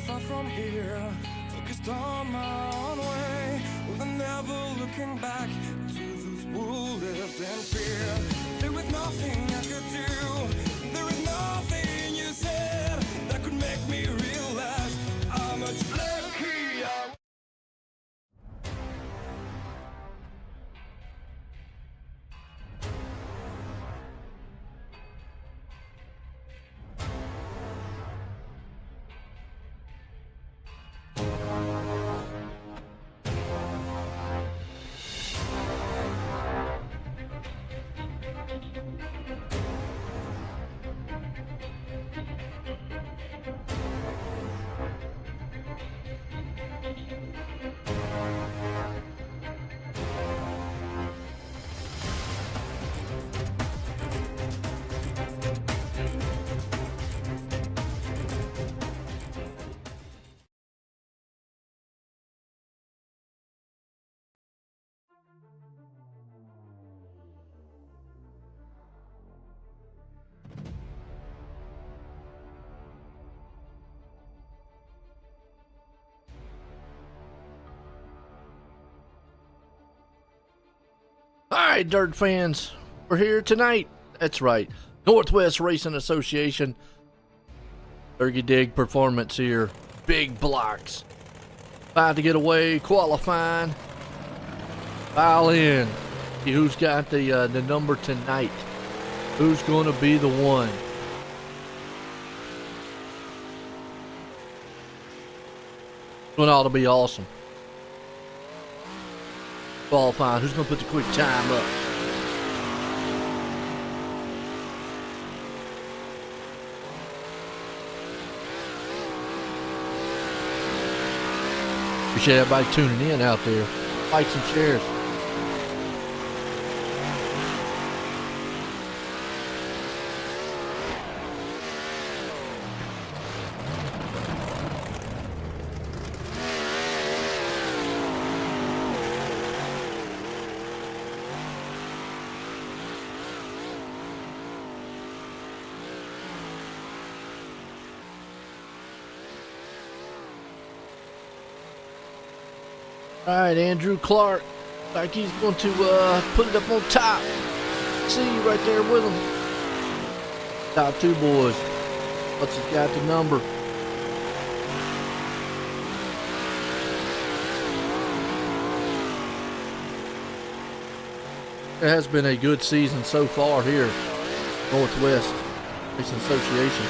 far from here, focused on my own way, with never looking back to those who lived in fear. There was nothing I could do, there is nothing you said that could make me realize how much lucky I. Alright, dirt fans, we're here tonight. That's right, Northwest Racing Association Durgy Dig performance here. Big blocks. About to get away, qualifying. File in. See who's got the number tonight. Who's going to be the one? It's going to ought to be awesome. Qualifying. Who's going to put the quick time up? Appreciate everybody tuning in out there. Likes and shares. Alright, Andrew Clark. Like he's going to put it up on top. See you right there with him. Top two boys. What's he got the number? It has been a good season so far here. Northwest Racing Association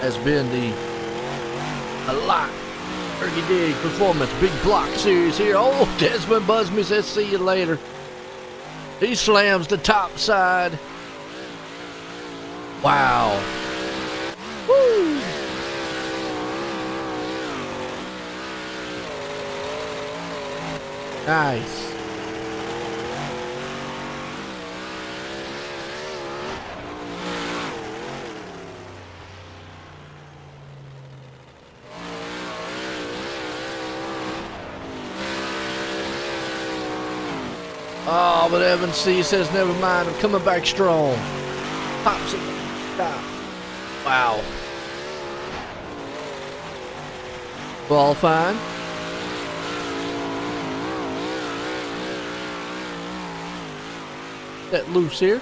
has been the a lot. Durgy Dig Performance Big Block Series here. Oh, Desmond Busby says see you later. He slams the top side. Wow. Woo. Nice. Oh, but Evan C says, never mind, I'm coming back strong. Pops it. Stop. Wow. Ball fine. That loose here.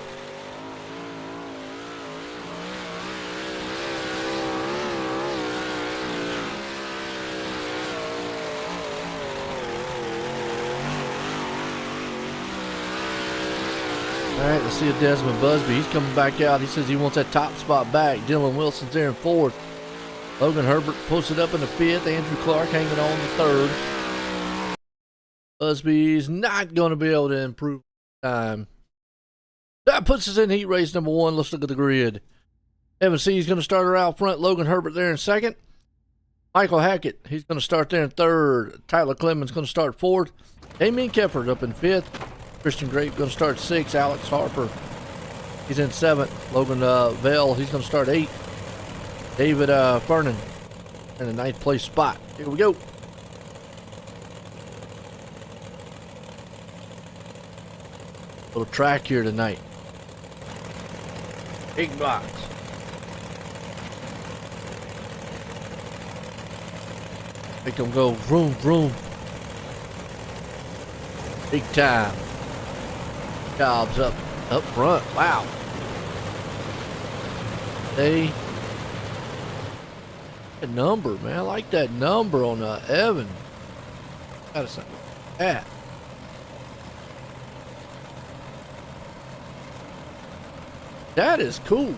Alright, let's see if Desmond Busby, he's coming back out. He says he wants that top spot back. Dylan Wilson's there in fourth. Logan Herbert posted up in the fifth. Andrew Clark hanging on the third. Busby's not going to be able to improve time. That puts us in heat race number one. Let's look at the grid. Evan C is going to start her out front. Logan Herbert there in second. Michael Hackett, he's going to start there in third. Tyler Clemens going to start fourth. Damien Kefford up in fifth. Christian Grape going to start sixth. Alex Harper, he's in seventh. Logan Vale, he's going to start eighth. David Fernan in the ninth place spot. Here we go. Little track here tonight. Big blocks. Make them go vroom, vroom. Big time. Jobs up front. Wow. They, that number, man. I like that number on Evan. Gotta say that. That is cool.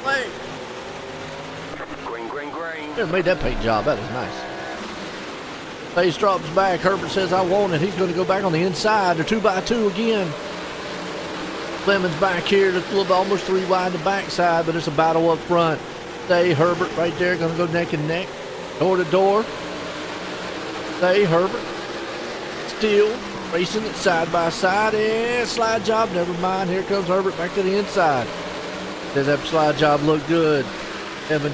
Wait. Green. They made that paint job. That is nice. Pace drops back. Herbert says, I want it. He's going to go back on the inside. They're 2x2 again. Clemens back here. Just a little bit, almost 3 wide the backside, but it's a battle up front. Stay Herbert right there. Going to go neck and neck. Door to door. Stay Herbert. Still racing it side by side. And slide job. Never mind. Here comes Herbert back to the inside. Does that slide job look good? Evan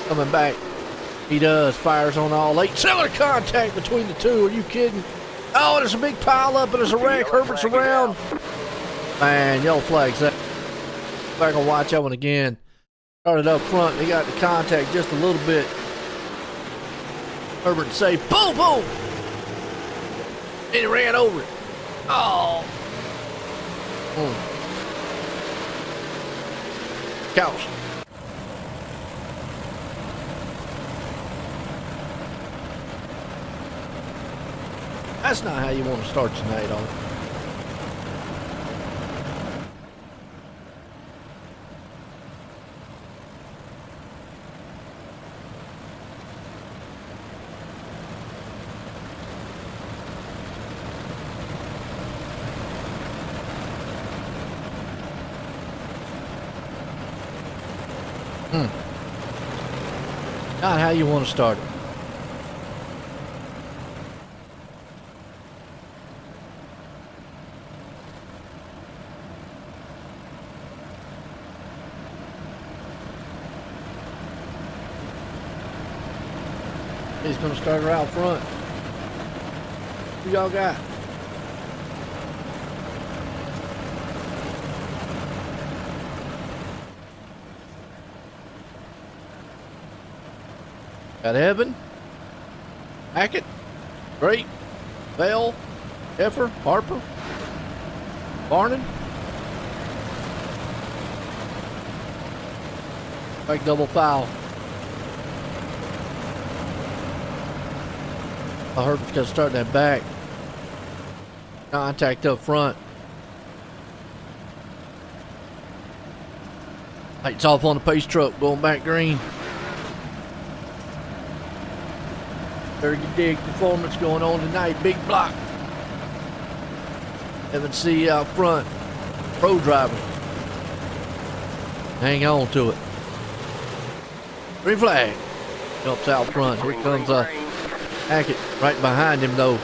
coming back. He does. Fires on all 8. Similar contact between the two. Are you kidding? Oh, there's a big pile up and there's a wreck. Herbert's around. Man, yellow flags that. Back and watch that one again. Started up front. He got the contact just a little bit. Herbert say, boom, boom. And he ran over it. Oh. Couch. That's not how you want to start your night on. Not how you want to start it. He's going to start her out front. Who y'all got? Got Evan, Hackett, Great, Bell, Effer, Harper, Barnon. Like double foul. Herbert's got to start that back. Contact up front. Lights off on the pace truck, going back green. Durgy dig performance going on tonight. Big block. Evan C out front. Pro driver. Hang on to it. Green flag. Jumps out front. Here comes Hackett right behind him though.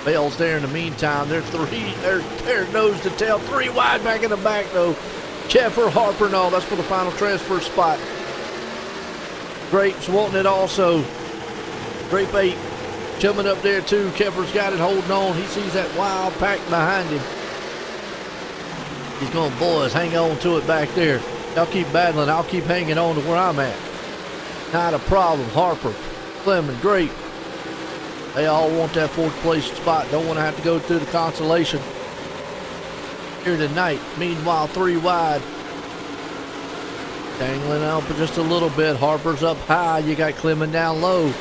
Bell's there in the meantime. There's 3. They're nose to tail. 3 wide back in the back though. Keffer, Harper, no. That's for the final transfer spot. Grape's wanting it also. Grape 8 coming up there too. Keffer's got it holding on. He sees that wild pack behind him. He's going, boys, hang on to it back there. Y'all keep battling. I'll keep hanging on to where I'm at. Not a problem. Harper, Clemens, Grape. They all want that 4th place spot. Don't want to have to go through the consolation here tonight. Meanwhile, 3 wide. Dangling out for just a little bit. Harper's up high. You got Clemens down low.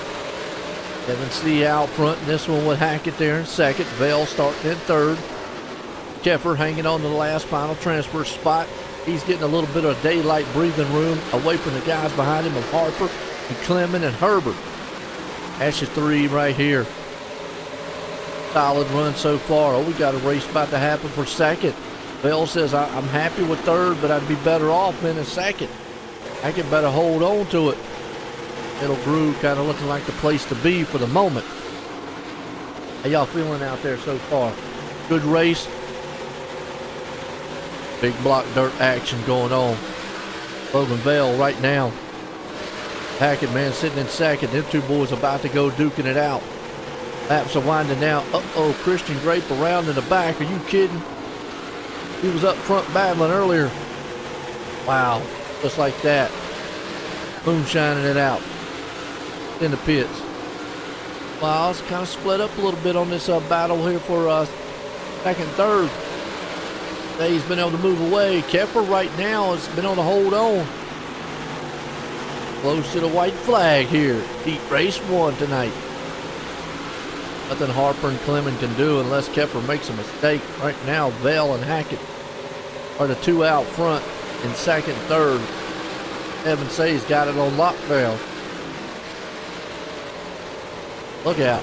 Evan C out front. And this one with Hackett there in 2nd. Bell starting in 3rd. Keffer hanging on to the last final transfer spot. He's getting a little bit of daylight breathing room away from the guys behind him of Harper and Clemens and Herbert. That's your 3 right here. Solid run so far. Oh, we got a race about to happen for 2nd. Bell says, I'm happy with 3rd, but I'd be better off being in 2nd. I can better hold on to it. Middle groove kind of looking like the place to be for the moment. How y'all feeling out there so far? Good race. Big block dirt action going on. Logan Bell right now. Hackett, man, sitting in 2nd. Them 2 boys about to go duking it out. Laps are winding down. Uh-oh, Christian Grape around in the back. Are you kidding? He was up front battling earlier. Wow, just like that. Moonshining it out in the pits. Wow, it's kind of split up a little bit on this battle here for second, third. He's been able to move away. Kepler right now has been on a hold on. Close to the white flag here. Heat race 1 tonight. Nothing Harper and Clement can do unless Kepler makes a mistake. Right now, Vale and Hackett are the 2 out front in second, third. Evan Say's got it on lockdown. Look out.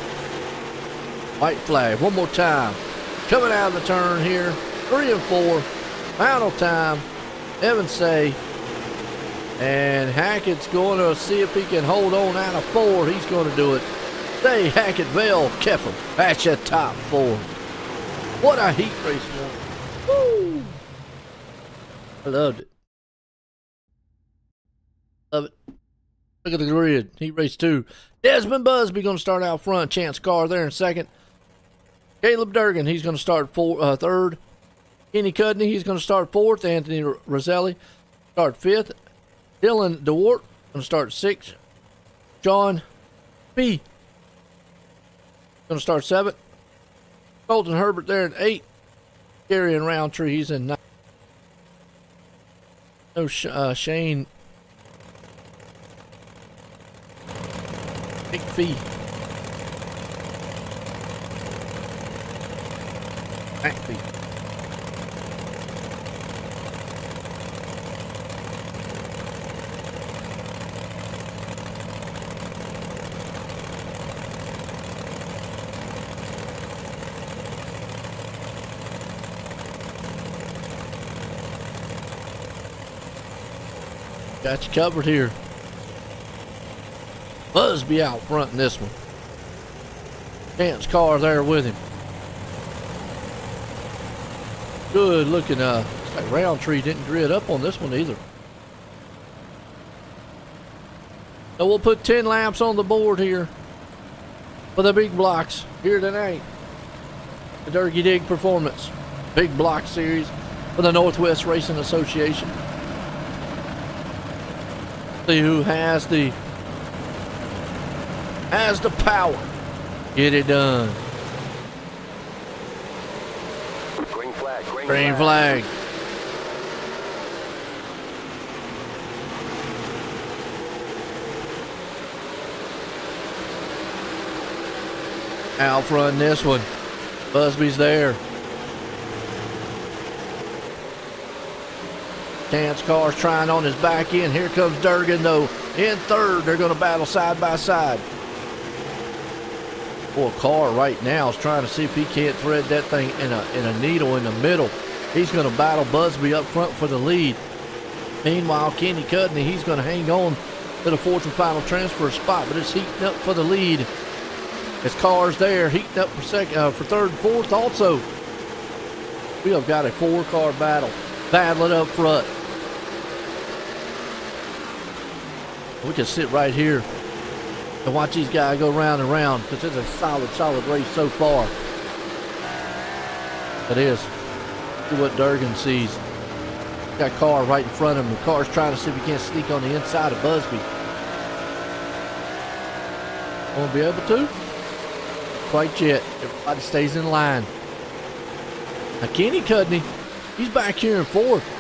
White flag one more time. Coming out of the turn here. 3 and 4. Final time. Evan Say. And Hackett's going to see if he can hold on out of 4. He's going to do it. Say, Hackett, Vale, Keffer. That's your top 4. What a heat race one. Woo! I loved it. Love it. Look at the grid. Heat race 2. Desmond Busby going to start out front. Chance Carr there in second. Caleb Durgan, he's going to start third. Kenny Cudney, he's going to start 4th. Anthony Roselli, start 5th. Dylan DeWart, going to start 6th. John B, going to start 7th. Colton Herbert there in 8th. Gary and Roundtree, he's in 9th. No Shane McPhee. McPhee. Got you covered here. Busby out front in this one. Chance Carr there with him. Good looking. It's like Roundtree didn't grid up on this one either. So we'll put 10 laps on the board here for the big blocks here tonight. The Durgy Dig Performance Big Block Series for the Northwest Racing Association. See who has the power. Get it done. Green flag. Green flag. Out front in this one. Busby's there. Chance Carr's trying on his back end. Here comes Durgan though. In third, they're going to battle side by side. Boy, Carr right now is trying to see if he can't thread that thing in a needle in the middle. He's going to battle Busby up front for the lead. Meanwhile, Kenny Cudney, he's going to hang on to the 4th and final transfer spot, but it's heating up for the lead. As Carr's there, heating up for 3rd and 4th also. We have got a 4-car battle. Battling up front. We can sit right here and watch these guys go round and round because it's a solid race so far. It is. See what Durgan sees. Got Carr right in front of him. The Carr's trying to see if he can't sneak on the inside of Busby. Won't be able to? Quite yet. Everybody stays in line. Now Kenny Cudney, he's back here in 4th.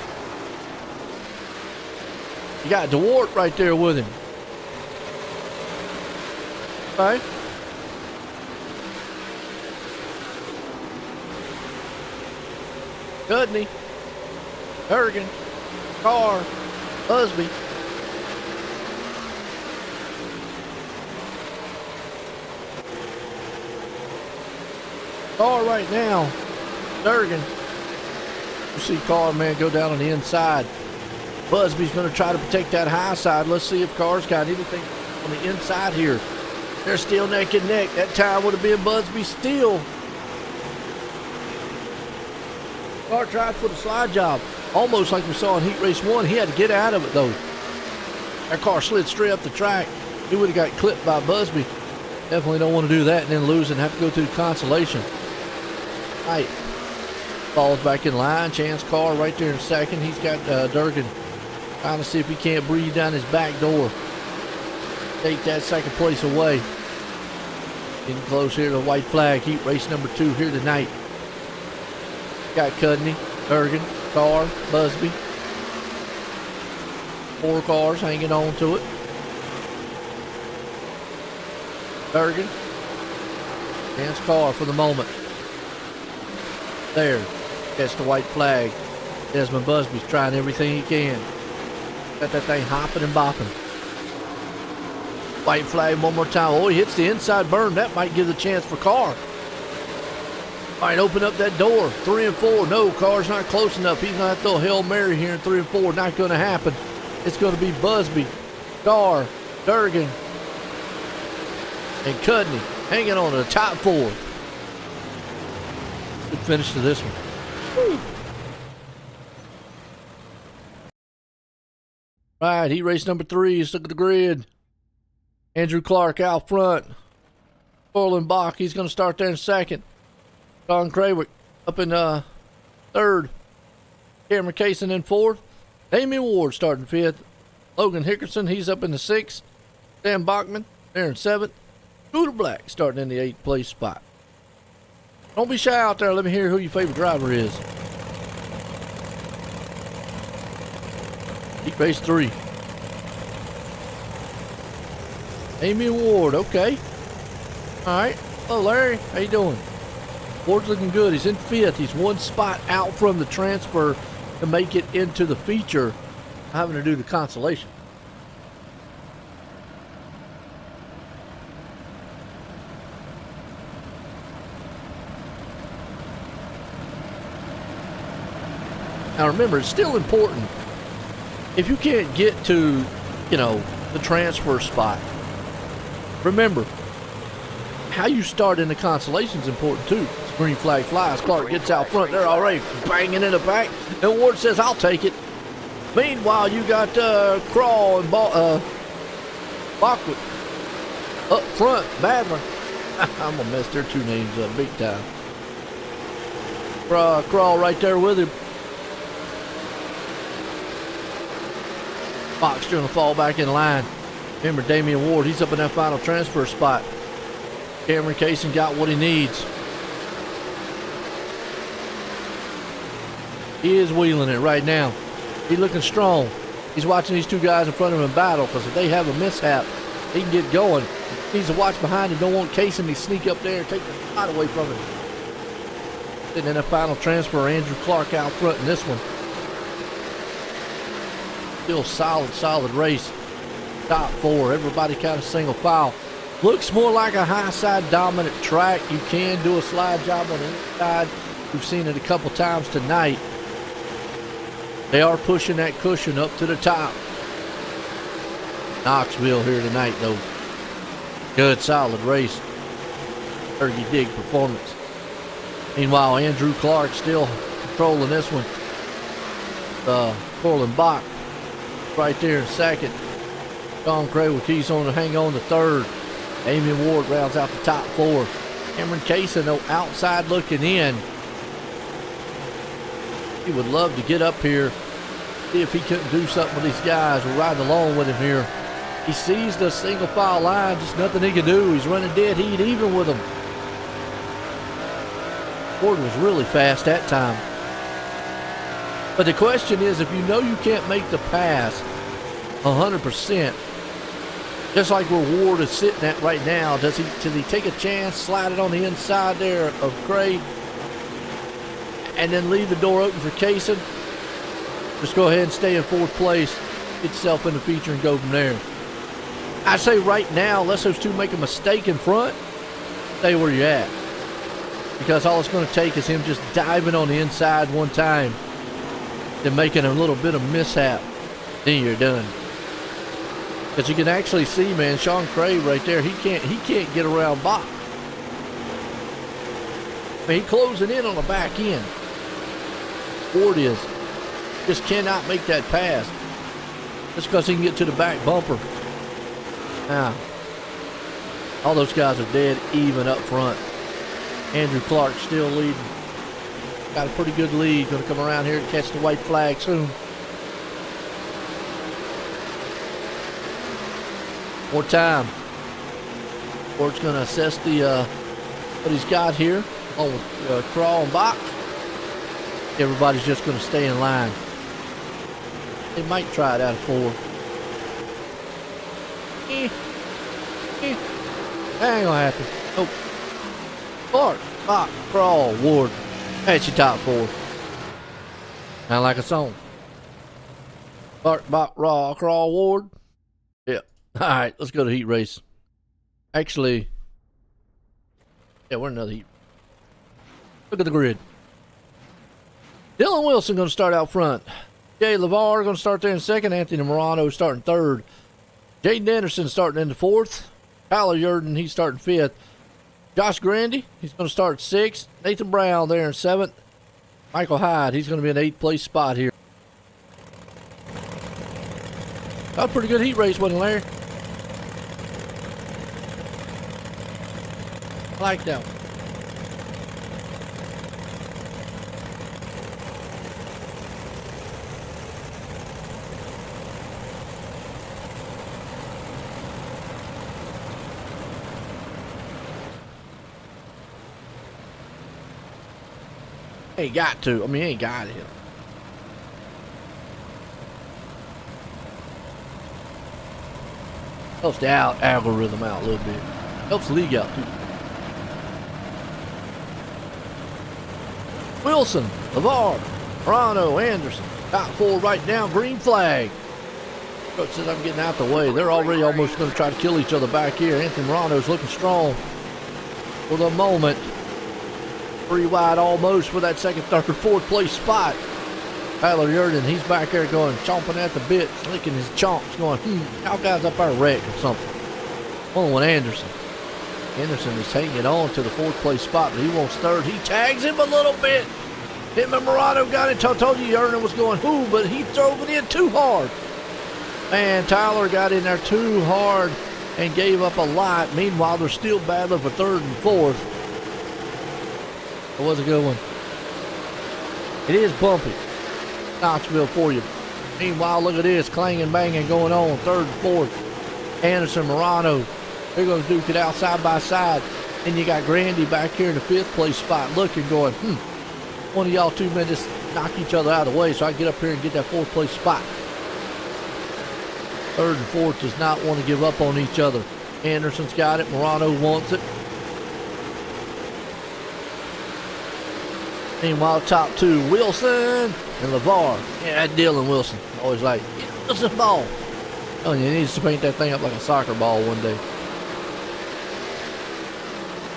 You got DeWart right there with him. Okay. Cudney, Durgan, Carr, Busby. Carr right now. Durgan. You see Carr, man, go down on the inside. Busby's going to try to protect that high side. Let's see if Carr's got anything on the inside here. They're still neck and neck. That time would have been Busby still. Carr tried for the slide job. Almost like we saw in Heat Race 1. He had to get out of it, though. That car slid straight up the track. He would have got clipped by Busby. Definitely don't want to do that and then lose and have to go through consolation. Right. Falls back in line. Chance Carr right there in second. He's got Durgan trying to see if he can't breathe down his back door. Take that second place away. Getting close here to the white flag. Heat race number 2 here tonight. Got Cudney, Durgan, Carr, Busby. 4 cars hanging on to it. Durgan. Chance Carr for the moment. There. Gets the white flag. Desmond Busby's trying everything he can. Got that thing hopping and bopping. White flag one more time. Oh, he hits the inside berm. That might give the chance for Carr. Might open up that door. 3 and 4. No, Carr's not close enough. He's going to have to throw a Hail Mary here in 3 and 4. Not going to happen. It's going to be Busby, Carr, Durgan, and Cudney hanging on to the top 4. Good finish to this one. Woo. Right, heat race number 3. Let's look at the grid. Andrew Clark out front. Orlin Bach, he's going to start there in second. Don Krawick up in third. Cameron Kaysen in fourth. Damian Ward starting 5th. Logan Hickerson, he's up in the 6th. Sam Bachman there in 7th. Scooter Black starting in the 8th place spot. Don't be shy out there. Let me hear who your favorite driver is. Heat race 3. Damian Ward, okay. All right. Hello, Larry. How you doing? Ward's looking good. He's in 5th. He's 1 spot out from the transfer to make it into the feature, having to do the consolation. Now remember, it's still important. If you can't get to, the transfer spot, remember, how you start in the consolation is important too. Green flag flies. Clark gets out front. They're already banging in the back. And Ward says, I'll take it. Meanwhile, you got Crawl and Bachwick up front. Badler. I'm going to mess their 2 names up big time. Crawl right there with him. Fox going to fall back in line. Remember, Damian Ward, he's up in that final transfer spot. Cameron Kaysen got what he needs. He is wheeling it right now. He's looking strong. He's watching these 2 guys in front of him battle, because if they have a mishap, he can get going. He needs to watch behind him. Don't want Kaysen to sneak up there and take the spot away from him. And then a final transfer, Andrew Clark out front in this one. Still solid race. Top 4. Everybody kind of single file. Looks more like a high side dominant track. You can do a slide job on the inside. We've seen it a couple times tonight. They are pushing that cushion up to the top. Knoxville here tonight, though. Good, solid race. Durgy Dig performance. Meanwhile, Andrew Clark still controlling this one. Corlin Bach right there in second. Don Krawick, he's on to hang on to third. Damian Ward rounds out the top 4. Cameron Kaysen, though, outside looking in. He would love to get up here, see if he couldn't do something with these guys. We're riding along with him here. He sees the single file line, just nothing he can do. He's running dead heat even with them. Ward was really fast that time. But the question is, if you know you can't make the pass 100%, just like where Ward is sitting at right now, does he take a chance, slide it on the inside there of Craig, and then leave the door open for Kaysen? Just go ahead and stay in 4th place, get yourself in the feature, and go from there. I say right now, unless those 2 make a mistake in front, stay where you're at. Because all it's going to take is him just diving on the inside one time, then making a little bit of mishap. Then you're done. Because you can actually see, man, Sean Craig right there, he can't get around Bach. I mean, he's closing in on the back end. Ward is. Just cannot make that pass. Just because he can get to the back bumper. Now, All those guys are dead even up front. Andrew Clark still leading. Got a pretty good lead. Going to come around here and catch the white flag soon. More time. Ford's going to assess the what he's got here. Along with Crawl and Bach. Everybody's just going to stay in line. They might try it out of 4. That ain't gonna happen. Nope. Clark, Bach, Crawl, Ward. That's your top 4. Sound like a song. Clark, Bach, Raw, Crawl, Ward. Yep. Alright, let's go to heat race. Actually, yeah, we're another heat. Look at the grid. Dylan Wilson gonna start out front. Jay LeVar gonna start there in second. Anthony Morano starting third. Jaden Anderson starting in the 4th. Tyler Yurden, he's starting 5th. Josh Grandy, he's going to start 6th. Nathan Brown there in 7th. Michael Hyde, he's going to be in 8th place spot here. That was a pretty good heat race, wasn't it, Larry? I like that one. Ain't got to. I mean, ain't got it. Helps the algorithm out a little bit. Helps the league out too. Wilson, LeVar, Morano, Anderson. Top 4 right now. Green flag. Coach says I'm getting out the way. They're already almost going to try to kill each other back here. Anthony Morano's looking strong for the moment. 3 wide almost for that 2nd, 3rd, 4th place spot. Tyler Yurden, he's back there going, chomping at the bit, licking his chomps, going, y'all guys up our wreck or something. On with Anderson. Anderson is hanging on to the 4th place spot, but he wants 3rd. He tags him a little bit. Him and Morano got it. I told you Yurden was going, but he drove it in too hard. Man, Tyler got in there too hard and gave up a lot. Meanwhile, they're still battling for 3rd and 4th. It was a good one. It is bumpy. Knoxville for you. Meanwhile, look at this. Clanging, banging going on. 3rd and 4th. Anderson, Morano. They're going to duke it out side by side. And you got Grandy back here in the 5th place spot looking, going, one of y'all 2 men just knock each other out of the way so I can get up here and get that 4th place spot. 3rd and 4th does not want to give up on each other. Anderson's got it. Morano wants it. Meanwhile, top 2, Wilson and LeVar. Yeah, Dylan Wilson. Always like, what's this ball? Oh, he needs to paint that thing up like a soccer ball one day.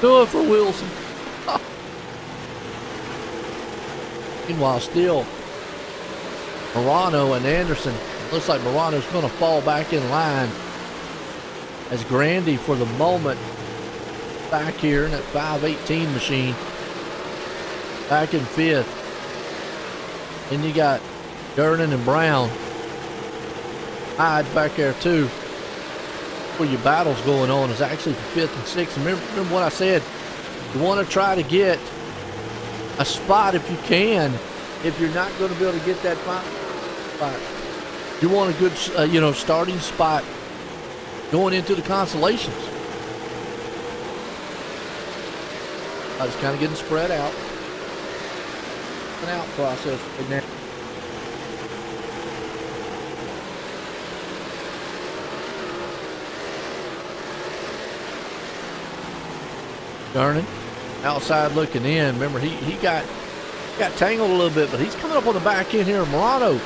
Do it for Wilson. Meanwhile, still, Morano and Anderson. Looks like Morano's going to fall back in line as Grandy, for the moment, back here in that 518 machine. Back in 5th. Then you got Durden and Brown. Hyde back there too. Where your battle's going on is actually for 5th and 6th. Remember what I said. You want to try to get a spot if you can. If you're not going to be able to get that spot, you want a good, starting spot going into the consolations. I was kind of getting spread out. An out process right now. Durden, outside looking in. Remember, he got tangled a little bit, but he's coming up on the back end here. Morano,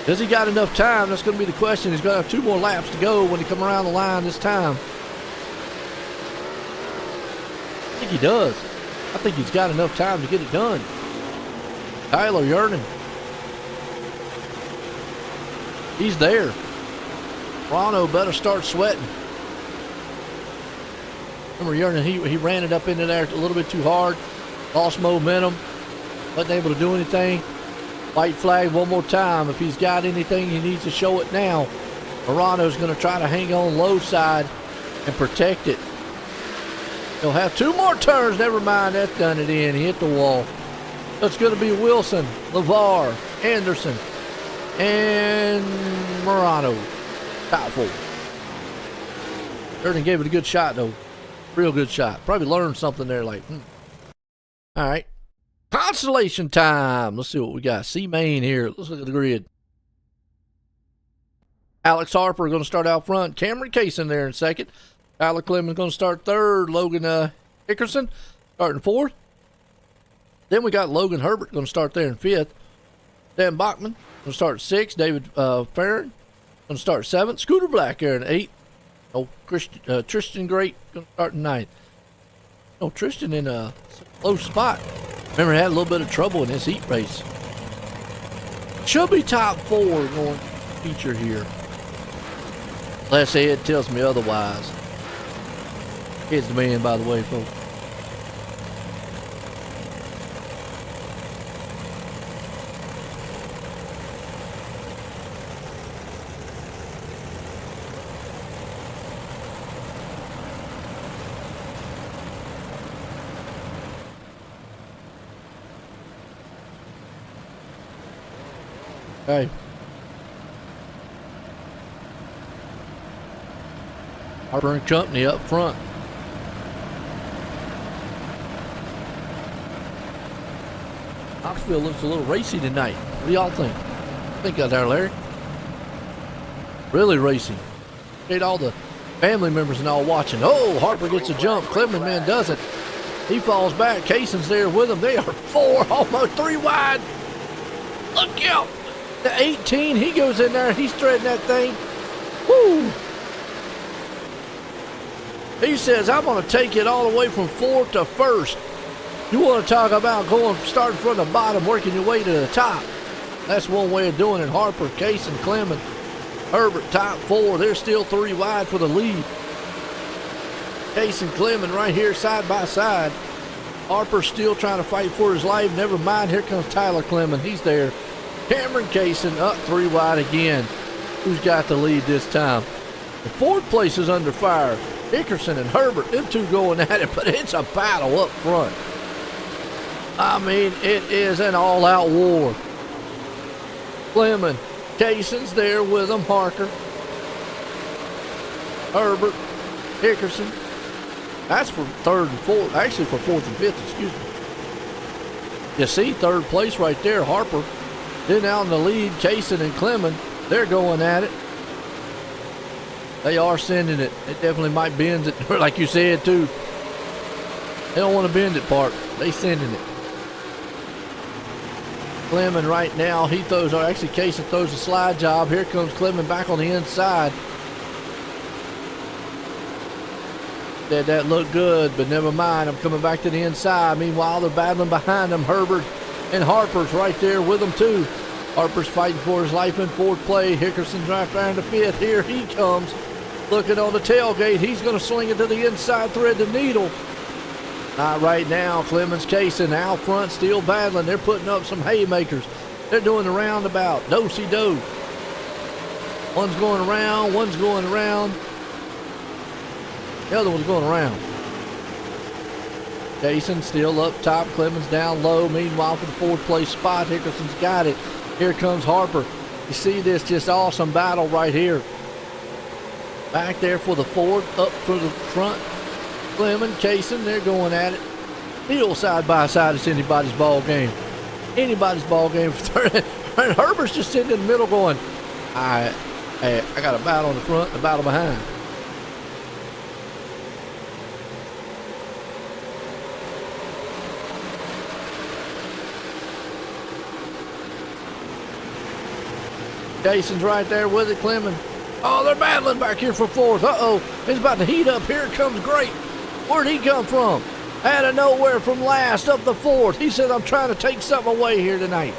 does he got enough time? That's going to be the question. He's going to have 2 more laps to go when he come around the line this time. I think he does. I think he's got enough time to get it done. Tyler Yurden, he's there. Morano better start sweating. Remember Yurden, he ran it up into there a little bit too hard. Lost momentum. Wasn't able to do anything. White flag one more time. If he's got anything, he needs to show it now. Morano's going to try to hang on low side and protect it. He'll have 2 more turns. Never mind, that's done it in. He hit the wall. So it's going to be Wilson, LeVar, Anderson, and Morano. Top 4. Durgy gave it a good shot, though. Real good shot. Probably learned something there, like, All right. Constellation time. Let's see what we got. C-Main here. Let's look at the grid. Alex Harper going to start out front. Cameron Kaysen there in second. Tyler Clemens going to start third. Logan Hickerson starting fourth. Then we got Logan Herbert going to start there in fifth. Dan Bachman going to start sixth. David Farron going to start seventh. Scooter Black there in eighth. Oh, Tristan Great going to start in ninth. Oh, Tristan in a low spot. Remember, he had a little bit of trouble in his heat race. Should be top 4 going to feature here. Unless Ed tells me otherwise. Ed's the man, by the way, folks. Okay. Harper and Company up front. Knoxville looks a little racy tonight. What do y'all think out there, Larry? Really racy. Appreciate all the family members and all watching. Oh, Harper gets a jump. Clement man doesn't. He falls back. Kaysen's there with him. They are 4, almost 3 wide. Look out. The 18, he goes in there. He's threading that thing. Woo. He says, I'm going to take it all the way from 4th to 1st. You want to talk about starting from the bottom, working your way to the top. That's one way of doing it. Harper, Kaysen, Clement, Herbert, top 4. They're still 3 wide for the lead. Kaysen, Clement right here side by side. Harper still trying to fight for his life. Never mind, here comes Tyler Clement. He's there. Cameron Kaysen up 3 wide again. Who's got the lead this time? The 4th place is under fire. Hickerson and Herbert, them 2 going at it, but it's a battle up front. I mean, it is an all-out war. Clement, Kaysen's there with them. Harker, Herbert, Hickerson. That's for 3rd and 4th. Actually, for 4th and 5th, excuse me. You see, 3rd place right there, Harper. Then out in the lead, Kaysen and Clement, they're going at it. They are sending it. It definitely might bend it, like you said, too. They don't want to bend it, Park. They sending it. Clement right now, he throws, or actually Kaysen throws a slide job. Here comes Clement back on the inside. Said that looked good, but never mind. I'm coming back to the inside. Meanwhile, they're battling behind them. Herbert and Harper's right there with them too. Harper's fighting for his life in 4th place. Hickerson's right there in the 5th. Here he comes. Looking on the tailgate. He's going to swing it to the inside, thread the needle. Not right now. Clemens, Kaysen out front still battling. They're putting up some haymakers. They're doing the roundabout. Do-si-do. One's going around. One's going around. The other one's going around. Kaysen still up top. Clemens down low. Meanwhile, for the 4th place spot, Hickerson's got it. Here comes Harper. You see this just awesome battle right here. Back there for the 4th, up for the front. Clement, Kaysen, they're going at it. Still side by side. It's anybody's ball game. Anybody's ball game. And Herbert's just sitting in the middle going, I got a battle in the front and a battle behind. Jason's right there with it, Clement. Oh, they're battling back here for 4th. Uh-oh, it's about to heat up. Here comes Great. Where'd he come from? Out of nowhere from last up the 4th. He said, I'm trying to take something away here tonight.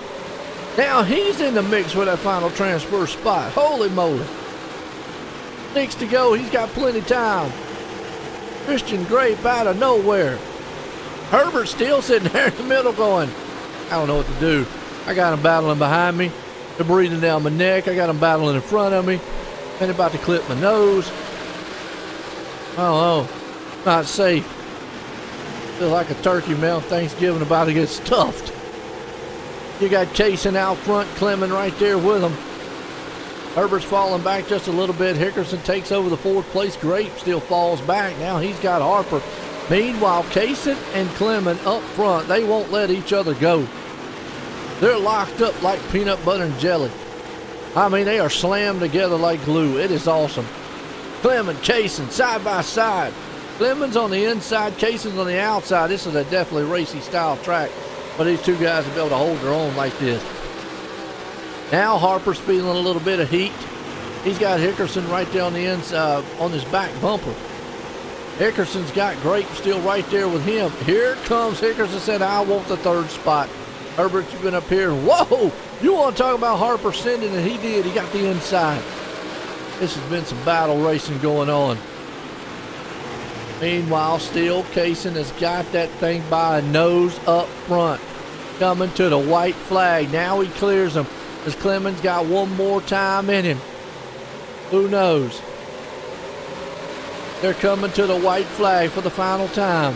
Now he's in the mix with that final transfer spot. Holy moly. 6 to go. He's got plenty of time. Christian Grape out of nowhere. Herbert still sitting there in the middle going, I don't know what to do. I got him battling behind me. They're breathing down my neck. I got him battling in front of me. And they're about to clip my nose. Oh, not safe. Feels like a turkey man on Thanksgiving about to get stuffed. You got Kaysen out front, Clement right there with him. Herbert's falling back just a little bit. Hickerson takes over the fourth place. Grape still falls back. Now he's got Harper. Meanwhile, Kaysen and Clement up front, they won't let each other go. They're locked up like peanut butter and jelly. I mean, they are slammed together like glue. It is awesome. Clement, Kaysen, side by side. Clement's on the inside, Kaysen's on the outside. This is a definitely racy style track, but these two guys will be able to hold their own like this. Now Harper's feeling a little bit of heat. He's got Hickerson right there on the inside, on his back bumper. Hickerson's got Grape still right there with him. Here comes Hickerson, said, I want the third spot. Herbert, you've been up here. Whoa! You want to talk about Harper sending it? He did. He got the inside. This has been some battle racing going on. Meanwhile, still Kaysen has got that thing by a nose up front. Coming to the white flag. Now he clears him. As Clement's got one more time in him. Who knows? They're coming to the white flag for the final time.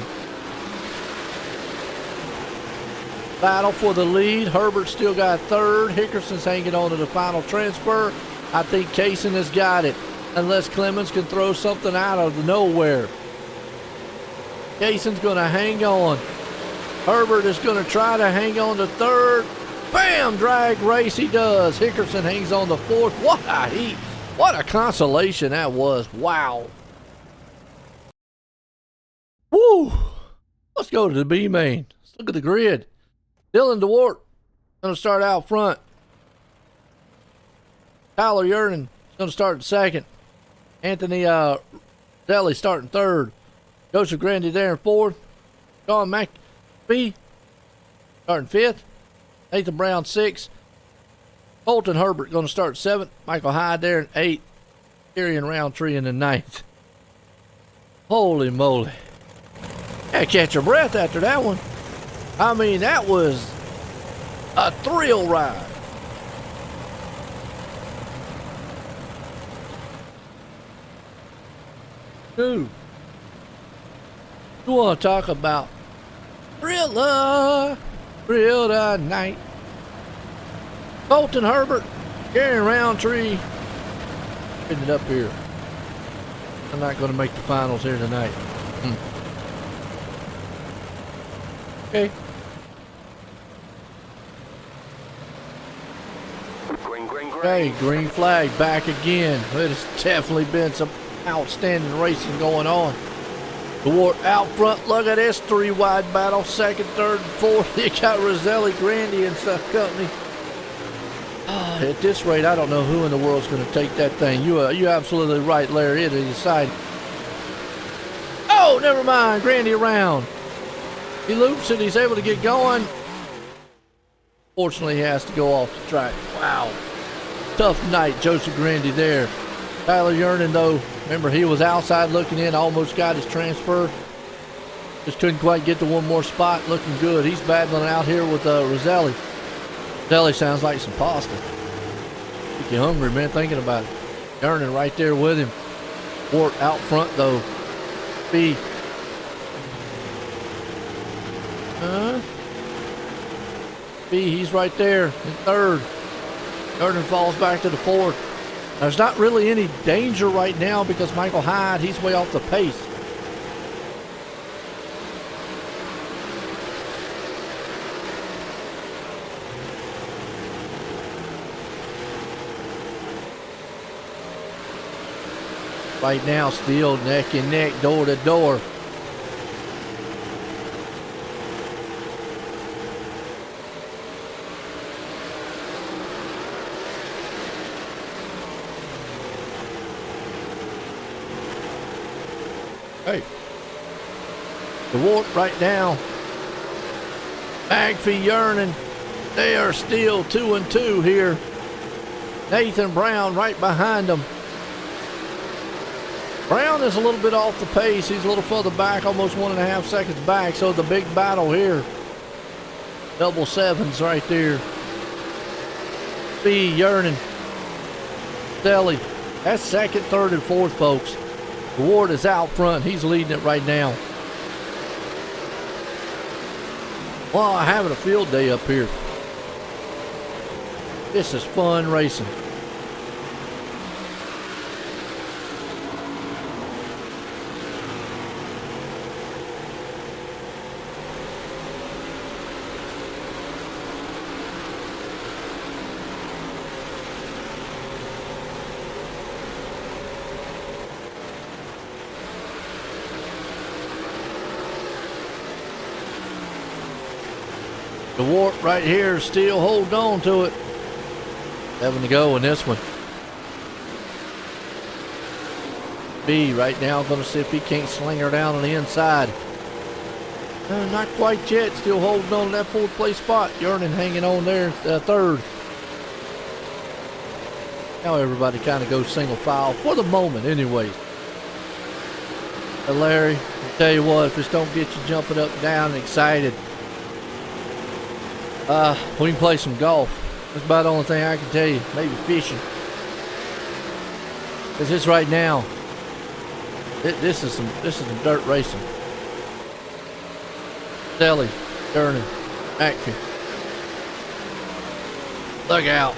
Battle for the lead. Herbert still got third. Hickerson's hanging on to the final transfer. I think Kaysen has got it, unless Clemens can throw something out of nowhere. Kaysen's going to hang on. Herbert is going to try to hang on to third. Bam! Drag race he does. Hickerson hangs on to fourth. What a heat. What a consolation that was. Wow. Woo! Let's go to the B main. Let's look at the grid. Dylan DeWart going to start out front. Tyler Yernan is going to start in second. Anthony Zelli starting third. Joseph Grandy there in fourth. Sean McPhee starting fifth. Nathan Brown sixth. Colton Herbert going to start seventh. Michael Hyde there in eighth. Kerry and Roundtree in the ninth. Holy moly. Had to catch your breath after that one. I mean, that was a thrill ride. Dude, you want to talk about thrill tonight? Colton Herbert, Kerry Roundtree, getting it up here. I'm not going to make the finals here tonight. Okay. Hey, green flag back again. It has definitely been some outstanding racing going on. DeWart out front. Look at this three wide battle. Second, third, and fourth. You got Roselli, Grandy, and stuff company. At this rate, I don't know who in the world's going to take that thing. You're absolutely right, Larry. It is exciting. Oh, never mind. Grandy around. He loops it. He's able to get going. Fortunately, he has to go off the track. Wow. Tough night, Joseph Grandy there. Tyler Yernan, though, remember, he was outside looking in. Almost got his transfer. Just couldn't quite get to one more spot. Looking good. He's battling out here with Roselli. Roselli sounds like some pasta. Make you hungry, man, thinking about it. Yernan right there with him. Wart out front, though. B. B, he's right there in third. Yernan falls back to the fourth. There's not really any danger right now because Michael Hyde, he's way off the pace. Right now, still neck and neck, door to door. Hey, DeWart right now. McPhee, Yernan, they are still 2 and 2 here. Nathan Brown right behind them. Brown is a little bit off the pace. He's a little further back, almost 1.5 seconds back. So the big battle here. Double sevens right there. B, Yernan, Deli. That's second, third, and fourth, folks. Ward is out front. He's leading it right now. Well, I'm having a field day up here. This is fun racing. The warp right here, still holding on to it. Having to go in this one. B right now going to see if he can't sling her down on the inside. Not quite yet. Still holding on to that fourth place spot. Yearning hanging on there third. Now everybody kind of goes single file for the moment anyway. But Larry, I tell you what, if this don't get you jumping up and down and excited, we can play some golf. That's about the only thing I can tell you. Maybe fishing. Because this right now, this is some dirt racing. Selly, turning, action. Look out.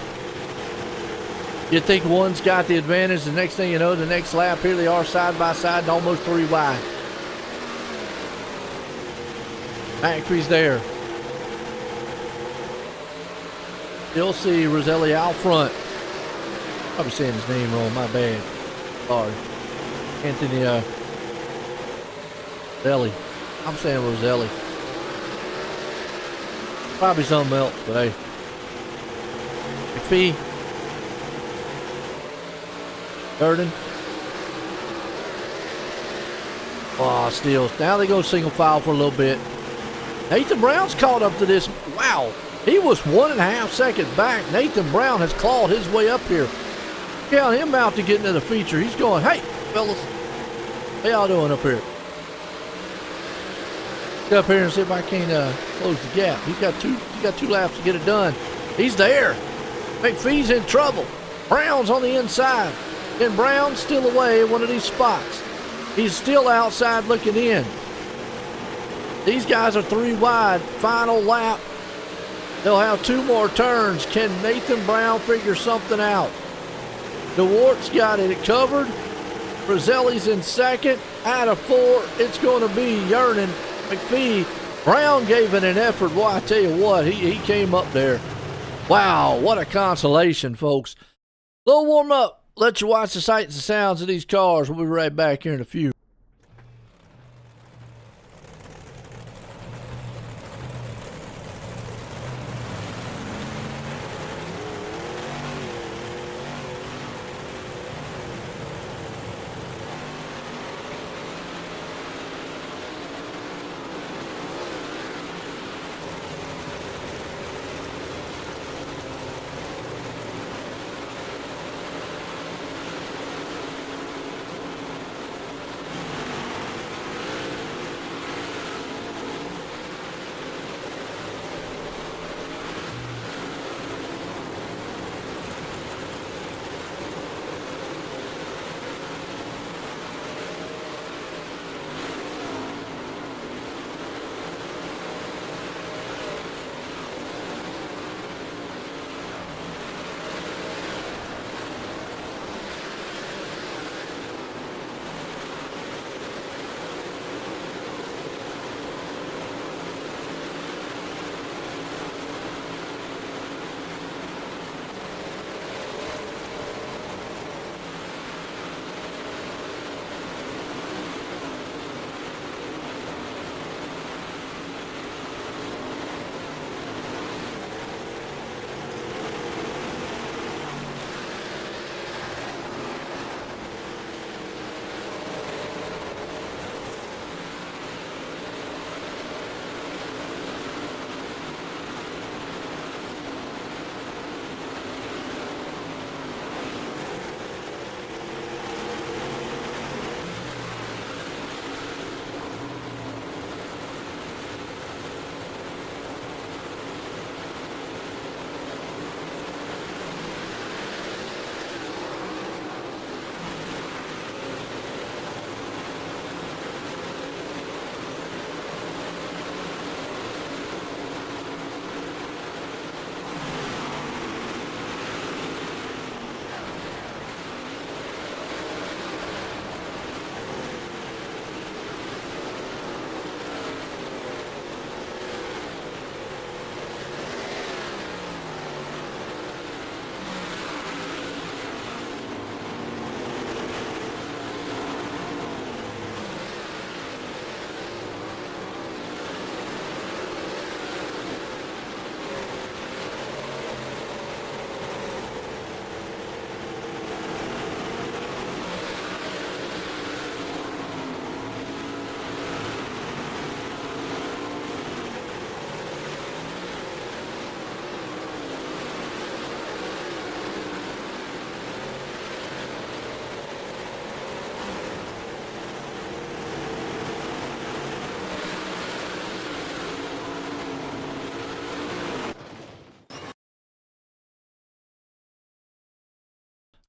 You think one's got the advantage, the next thing you know, the next lap, here they are side by side and almost 3 wide. Factory's there. You'll see Roselli out front. Probably saying his name wrong, my bad. Sorry. Anthony Roselli. I'm saying Roselli. Probably something else, but hey. McPhee. Durden. Oh, steals. Now they go single file for a little bit. Nathan Brown's caught up to this. Wow. He was 1.5 seconds back. Nathan Brown has clawed his way up here. Count him out to get into the feature. He's going, hey, fellas, how y'all doing up here? Get up here and see if I can close the gap. He got two laps to get it done. He's there. McPhee's in trouble. Brown's on the inside. And Brown's still away in one of these spots. He's still outside looking in. These guys are 3 wide. Final lap. They'll have 2 more turns. Can Nathan Brown figure something out? DeWart's got it covered. Roselli's in second. Out of 4, it's going to be Yearning. McPhee. Brown gave it an effort. Boy, I tell you what, he came up there. Wow, what a consolation, folks. Little warm up. Let you watch the sights and sounds of these cars. We'll be right back here in a few.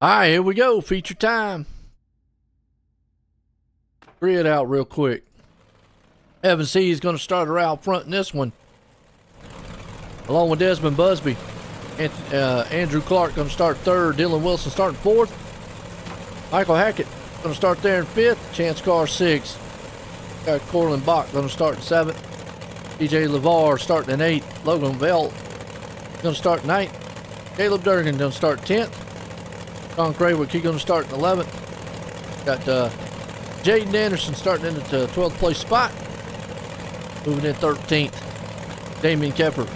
All right, here we go. Feature time. Grid out real quick. Evan C is going to start her out front in this one, along with Desmond Busby. And Andrew Clark going to start third. Dylan Wilson starting fourth. Michael Hackett going to start there in fifth. Chance Carr sixth. Got Corlin Bach going to start in seventh. DJ LeVar starting in eighth. Logan Bell going to start ninth. Caleb Durgan going to start 10th. Sean Craywick, he's going to start in 11th. Got Jaden Anderson starting in the 12th place spot. Moving in 13th. Damian Keffer.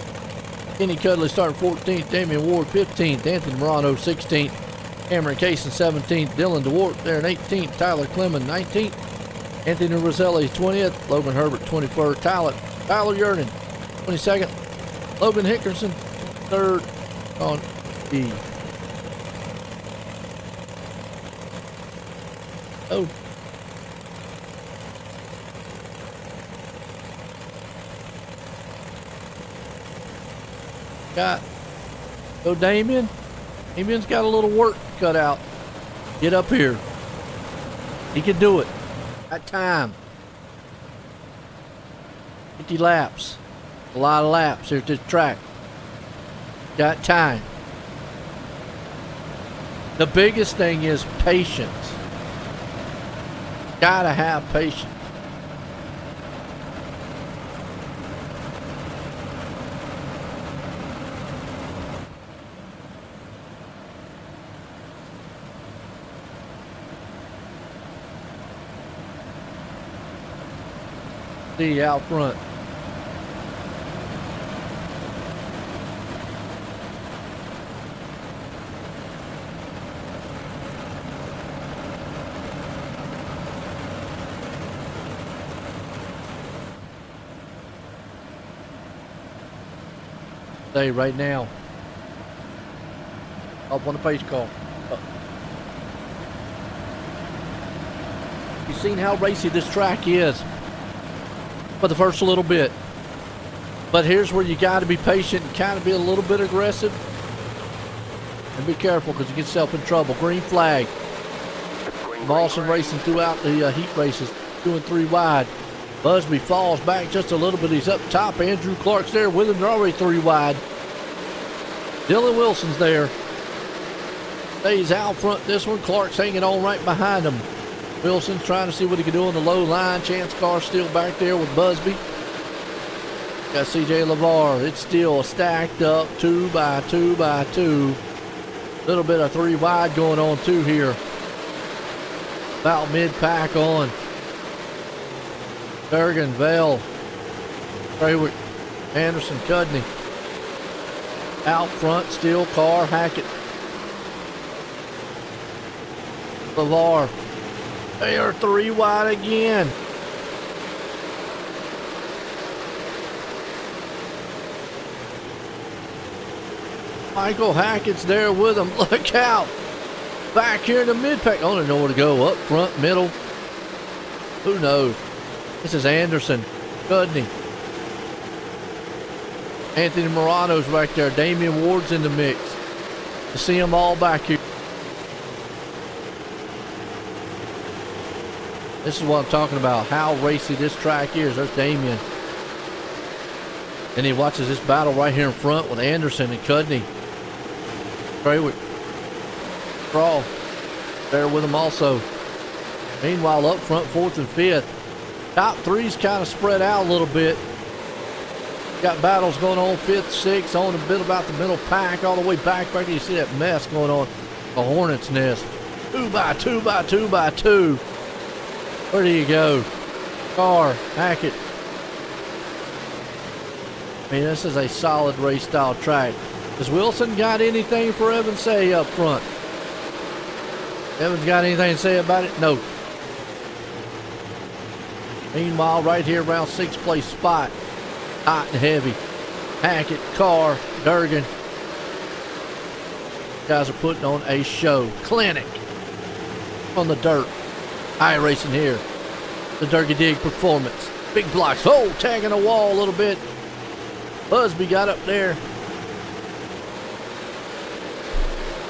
Kenny Cudley starting 14th. Damian Ward 15th. Anthony Morano 16th. Cameron Cason 17th. Dylan DeWart there in 18th. Tyler Clemens 19th. Anthony Roselli 20th. Logan Herbert 21st. Tyler Yernan 22nd. Logan Hickerson 3rd on E. Oh. Damien. Damien's got a little work cut out. Get up here. He can do it. Got time. 50 laps. A lot of laps here at this track. Got time. The biggest thing is patience. Gotta have patience. See out front. Stay right now. Up on the pace car. Up. You've seen how racy this track is for the first little bit. But here's where you got to be patient and kind of be a little bit aggressive. And be careful because you get yourself in trouble. Green flag. Lawson racing throughout the heat races. 2 and 3 wide. Busby falls back just a little bit. He's up top. Andrew Clark's there with him. They're already 3 wide. Dylan Wilson's there. Stays out front this one. Clark's hanging on right behind him. Wilson's trying to see what he can do on the low line. Chance Carr still back there with Busby. Got CJ LeVar. It's still stacked up 2 by 2 by 2. Little bit of 3 wide going on too here. About mid-pack on. Durgan, Vale, Craywick, Anderson, Cudney. Out front, still Carr, Hackett, LeVar. They are 3 wide again. Michael Hackett's there with him. Look out. Back here in the mid-pack. I don't know where to go. Up front, middle. Who knows? This is Anderson, Cudney. Anthony Morano's back there. Damian Ward's in the mix. You see them all back here. This is what I'm talking about. How racy this track is. There's Damian. And he watches this battle right here in front with Anderson and Cudney. Craywick. Crawl. There with him also. Meanwhile, up front, 4th and 5th. Top 3's kind of spread out a little bit. Got battles going on 5th, 6th, on a bit about the middle pack, all the way back. You see that mess going on. The Hornet's Nest. 2 by 2 by 2 by 2. Where do you go? Carr, Hackett. I mean, this is a solid race style track. Has Wilson got anything for Evan say up front? Evan's got anything to say about it? No. Meanwhile, right here around 6th place spot, hot and heavy. Hackett, Carr, Durgan. Guys are putting on a show. Clinic on the dirt. iRacing here. The Durgy Dig Performance. Big blocks. Oh, tagging a wall a little bit. Busby got up there.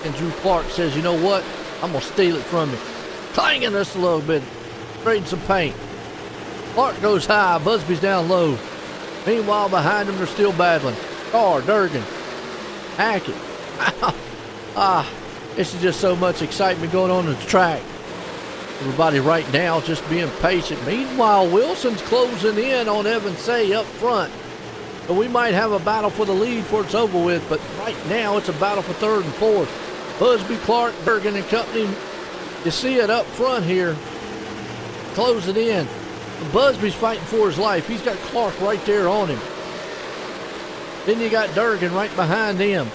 And Drew Clark says, you know what? I'm going to steal it from you. Clanging this a little bit. Trading some paint. Clark goes high. Busby's down low. Meanwhile, behind him, they're still battling. Carr, Durgan, Hackett. This is just so much excitement going on the track. Everybody right now just being patient. Meanwhile, Wilson's closing in on Evan Say up front. So we might have a battle for the lead before it's over with, but right now it's a battle for third and fourth. Busby, Clark, Durgan, and company. You see it up front here. Closing in. Busby's fighting for his life. He's got Clark right there on him. Then you got Durgan right behind him.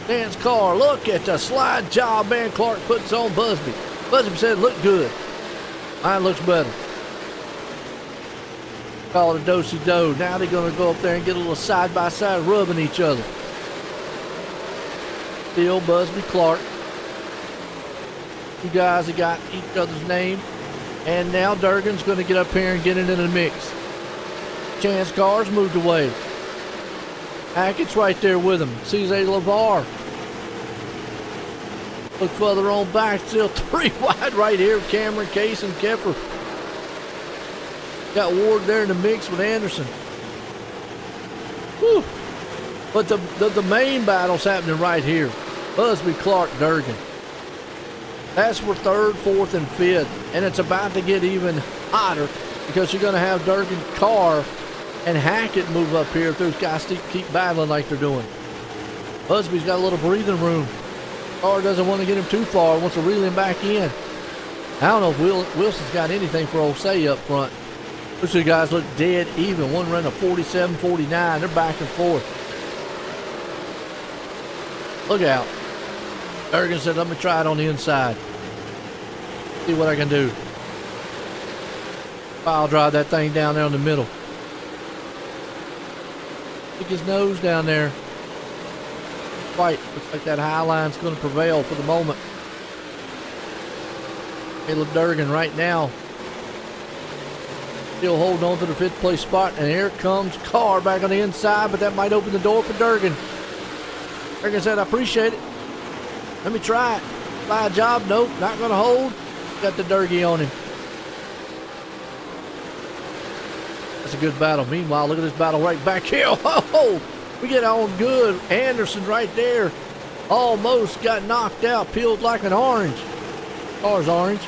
Dan's car. Look at the slide job, man. Clark puts on Busby. Busby said, look good. Mine looks better. Call it a do-si-do. Now they're going to go up there and get a little side-by-side rubbing each other. Still Busby, Clark. You guys have got each other's name. And now Durgan's going to get up here and get into the mix. Chance Carr's moved away. Hackett's right there with him. CJ LeVar. Look further on back. Still 3 wide right here. Cameron, Case, and Kepper. Got Ward there in the mix with Anderson. Whew. But the main battle's happening right here. Busby, Clark, Durgan. That's for third, fourth, and fifth. And it's about to get even hotter because you're going to have Durgan, Carr, and Hackett move up here if those guys keep battling like they're doing. Busby's got a little breathing room. Carr doesn't want to get him too far. Wants to reel him back in. I don't know if Wilson's got anything for old Say up front. Those two guys look dead even. One running a 47-49. They're back and forth. Look out. Durgan said, let me try it on the inside. See what I can do. I'll drive that thing down there in the middle. Stick his nose down there. Fight. Looks like that high line's going to prevail for the moment. Caleb Durgan right now. Still holding on to the fifth place spot. And here comes Carr back on the inside, but that might open the door for Durgan. Durgan said, I appreciate it. Let me try it. Buy a job. Nope, not going to hold. Got the Durgy on him. That's a good battle. Meanwhile, look at this battle right back here. Oh, we get on good. Anderson right there. Almost got knocked out. Peeled like an orange. Car's orange.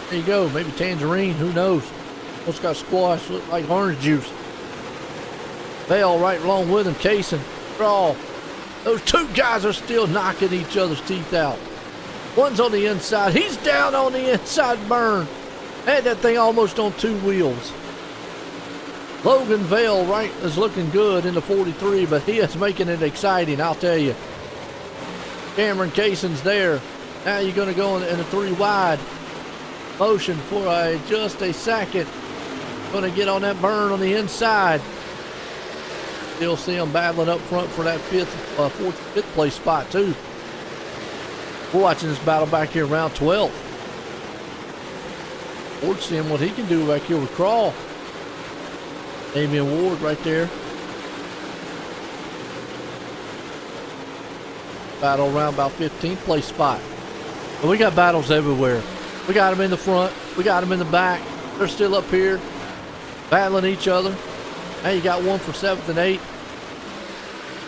There you go. Maybe tangerine. Who knows? Almost got squashed. Looked like orange juice. Bell right along with him. Casing. Straw. Those two guys are still knocking each other's teeth out. One's on the inside. He's down on the inside burn. Had that thing almost on two wheels. Logan Vale right is looking good in the 43, but he is making it exciting, I'll tell you. Cameron Cason's there. Now you're going to go in a 3 wide motion for just a second. Going to get on that burn on the inside. Still see them battling up front for that fifth place spot too. We're watching this battle back here around 12. Ward seeing what he can do back here with Crawl. Damian Ward right there. Battle around about 15th place spot. But we got battles everywhere. We got them in the front. We got them in the back. They're still up here battling each other. Now you got one for 7th and 8th.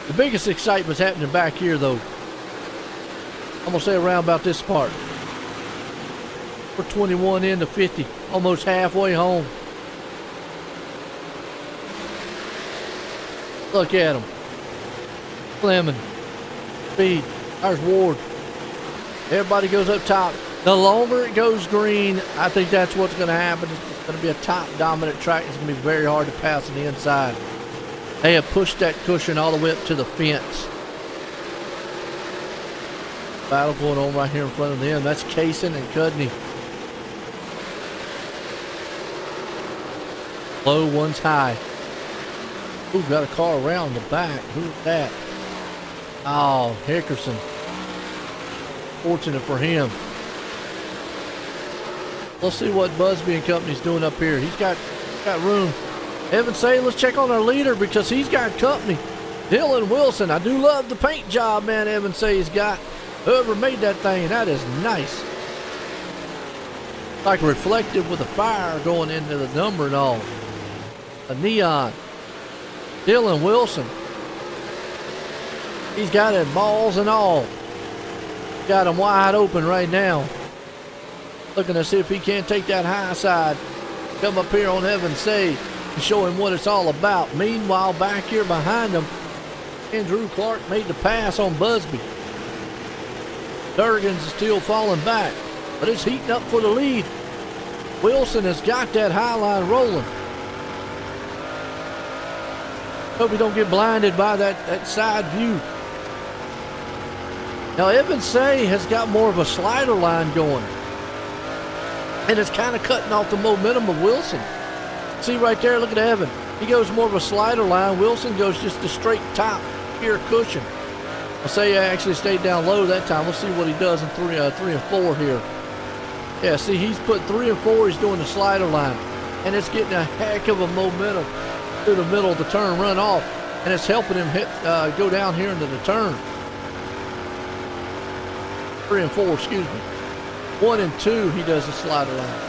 The biggest excitement's happening back here though. I'm going to say around about this part. We're 21 into 50. Almost halfway home. Look at him. Clement. Speed. There's Ward. Everybody goes up top. The longer it goes green, I think that's what's going to happen. It's going to be a top dominant track. It's going to be very hard to pass on the inside. They have pushed that cushion all the way up to the fence. Battle going on right here in front of them. That's Kaysen and Cudney. Low, one's high. Ooh, got a car around the back. Who's that? Oh, Hickerson. Fortunate for him. Let's see what Busby and company's doing up here. He's got room. Evan say, let's check on our leader because he's got company. Dylan Wilson, I do love the paint job, man. Evan says he's got. Whoever made that thing, that is nice. Like reflective with the fire going into the number and all. A neon. Dylan Wilson. He's got it, balls and all. Got him wide open right now. Looking to see if he can't take that high side. Come up here on Evan Say and show him what it's all about. Meanwhile, back here behind him, Andrew Clark made the pass on Busby. Durgan's still falling back, but it's heating up for the lead. Wilson has got that high line rolling. Hope he don't get blinded by that side view. Now, Evan Say has got more of a slider line going, and it's kind of cutting off the momentum of Wilson. See right there, look at Evan. He goes more of a slider line. Wilson goes just a straight top here cushion. I'll say I actually stayed down low that time. We'll see what he does in 3 and 4 here. Yeah, see, he's put 3 and 4. He's doing the slider line, and it's getting a heck of a momentum through the middle of the turn run off, and it's helping him go down here into the turn. 3 and 4, excuse me. 1 and 2, he does the slider line.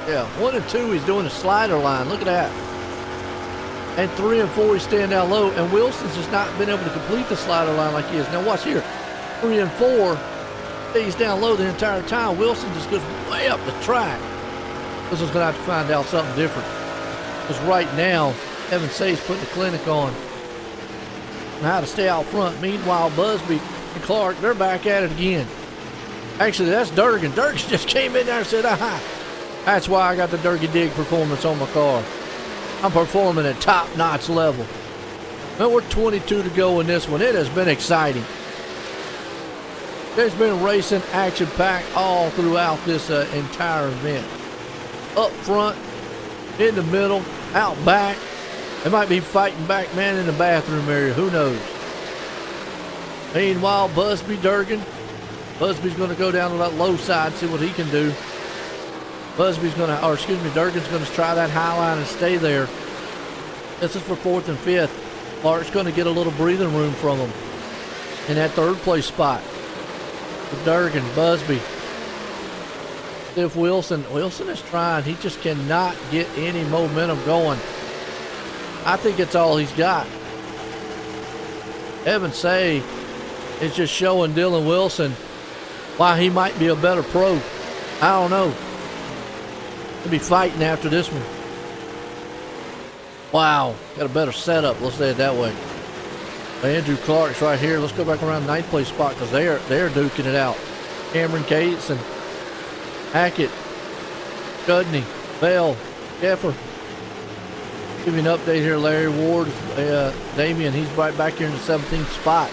Yeah, 1 and 2, he's doing the slider line. Look at that. And 3 and 4, he's staying down low. And Wilson's just not been able to complete the slider line like he is. Now watch here. 3 and 4, he's down low the entire time. Wilson just goes way up the track. This is going to have to find out something different. Because right now, Evan Say's putting the clinic on how to stay out front. Meanwhile, Busby and Clark, they're back at it again. Actually, that's Durgan. Durgan just came in there and said, aha. That's why I got the Durgy Dig performance on my car. I'm performing at top-notch level. Well, we're 22 to go in this one. It has been exciting. There's been racing action-packed all throughout this entire event. Up front, in the middle, out back. They might be fighting back, man, in the bathroom area. Who knows? Meanwhile, Busby Durgan. Busby's going to go down to that low side and see what he can do. Durgan's going to try that high line and stay there. This is for 4th and 5th. Clark's going to get a little breathing room from him in that 3rd place spot. With Durgan, Busby. If Wilson is trying. He just cannot get any momentum going. I think it's all he's got. Evan Say is just showing Dylan Wilson why he might be a better pro. I don't know. He'll be fighting after this one. Wow, got a better setup. Let's say it that way. Andrew Clark's right here. Let's go back around the 9th place spot because they're duking it out. Cameron Cates and Hackett, Chudney, Bell, Jeffer. Give you an update here. Larry Ward, Damian. He's right back here in the 17th spot.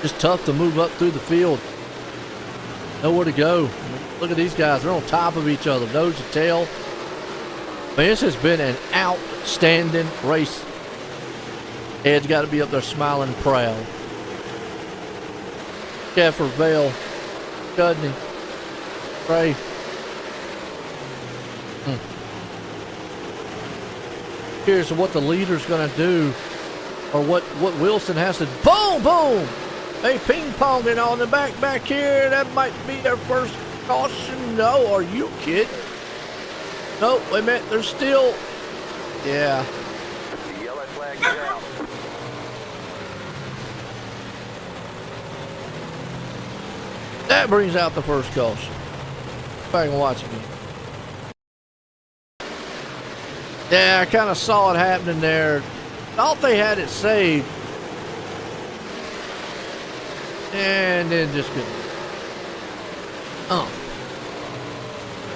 Just tough to move up through the field. Nowhere to go. Look at these guys. They're on top of each other. Nose to tail. Man, this has been an outstanding race. Ed's got to be up there smiling and proud. Jeffer, Vale, Chudney, Trey. Curious of what the leader's going to do, or what Wilson has to. Boom, boom. Hey, ping-ponging on the back here. That might be their first caution. No, are you kidding? No, wait a minute. There's still. Yeah. The yellow flag is out. That brings out the first caution. If I can watch again. Yeah, I kind of saw it happening there. Thought they had it saved. And then just couldn't.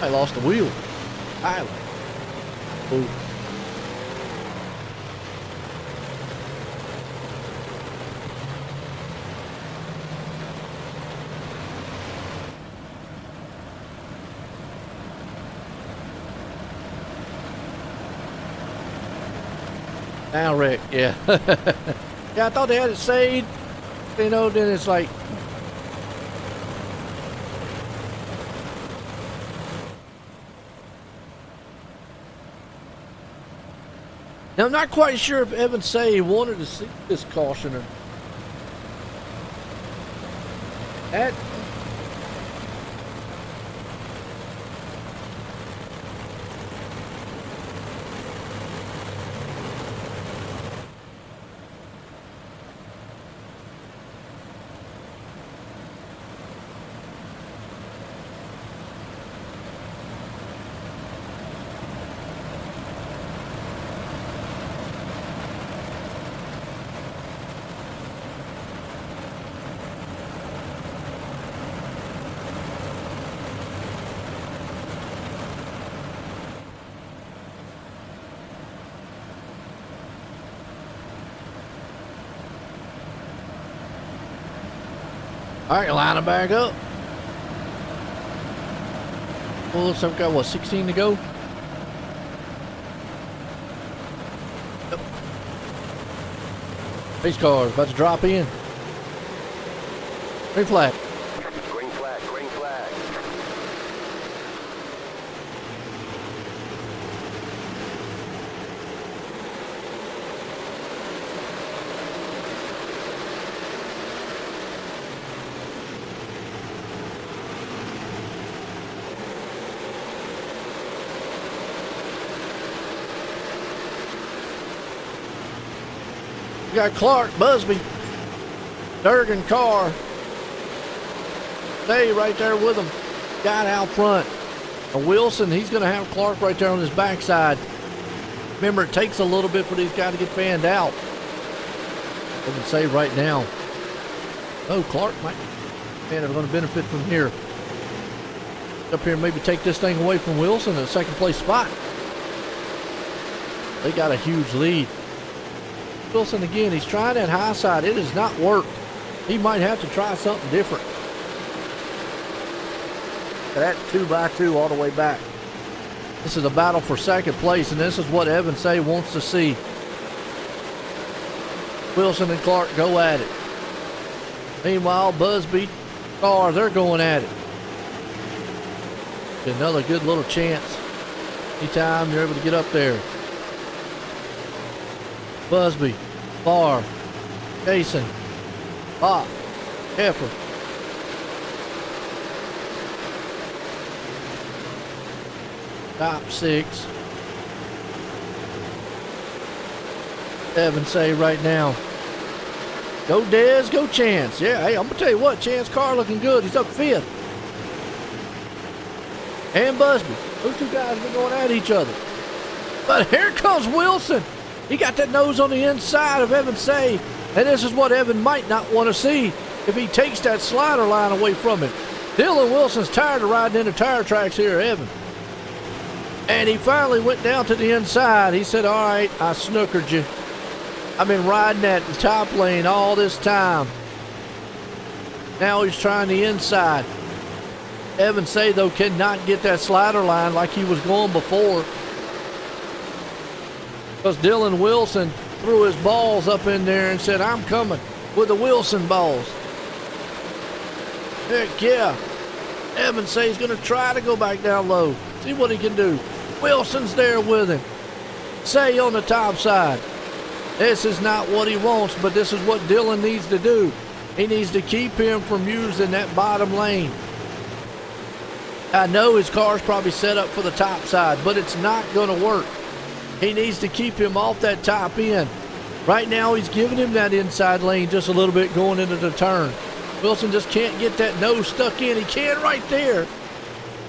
I lost the wheel. Highlight. Ooh. Now, Rick, yeah. Yeah, I thought they had it saved. You know, then it's like. Now, I'm not quite sure if Evan Say wanted to see this caution or that. All right, line them back up. Well, looks like we've got, what, 16 to go? Yep. Race cars about to drop in. Green flag. Green flag, green flag. We got Clark, Busby, Durgan, Carr. Stay right there with him. Got out front. And Wilson, he's going to have Clark right there on his backside. Remember, it takes a little bit for these guys to get fanned out. I can say right now. Oh, Clark might. Man, they're going to benefit from here. Up here, maybe take this thing away from Wilson in a second place spot. They got a huge lead. Wilson again, he's trying that high side. It has not worked. He might have to try something different. That 2x2 all the way back. This is a battle for second place, and this is what Evan Say wants to see. Wilson and Clark go at it. Meanwhile, Busby, Carr, they're going at it. Another good little chance. Anytime you're able to get up there. Busby, Barr, Jason, Bob, Heifer. Top 6. Evan Say right now. Go Dez, go Chance. Yeah, hey, I'm going to tell you what, Chance Carr looking good. He's up 5th. And Busby. Those two guys have been going at each other. But here comes Wilson. He got that nose on the inside of Evan Say, and this is what Evan might not want to see if he takes that slider line away from him. Dylan Wilson's tired of riding into tire tracks here, Evan. And he finally went down to the inside. He said, all right, I snookered you. I've been riding at the top lane all this time. Now he's trying the inside. Evan Say, though, cannot get that slider line like he was going before. Because Dylan Wilson threw his balls up in there and said, I'm coming with the Wilson balls. Heck yeah. Evan Say he's going to try to go back down low. See what he can do. Wilson's there with him. Say on the top side. This is not what he wants, but this is what Dylan needs to do. He needs to keep him from using that bottom lane. I know his car's probably set up for the top side, but it's not going to work. He needs to keep him off that top end. Right now, he's giving him that inside lane just a little bit going into the turn. Wilson just can't get that nose stuck in. He can right there.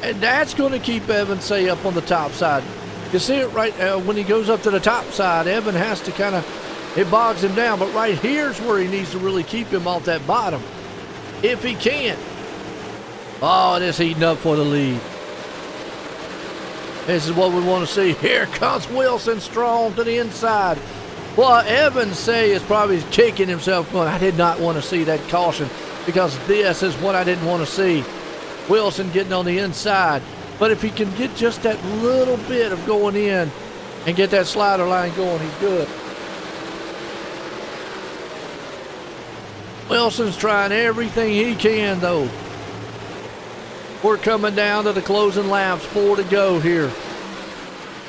And that's going to keep Evan Say up on the top side. You see it right when he goes up to the top side, Evan has to kind of, it bogs him down. But right here's where he needs to really keep him off that bottom. If he can. Oh, it is heating up for the lead. This is what we want to see. Here comes Wilson strong to the inside. Well, Evan Say is probably kicking himself going, I did not want to see that caution because this is what I didn't want to see. Wilson getting on the inside. But if he can get just that little bit of going in and get that slider line going, he's good. Wilson's trying everything he can, though. We're coming down to the closing laps, 4 to go here.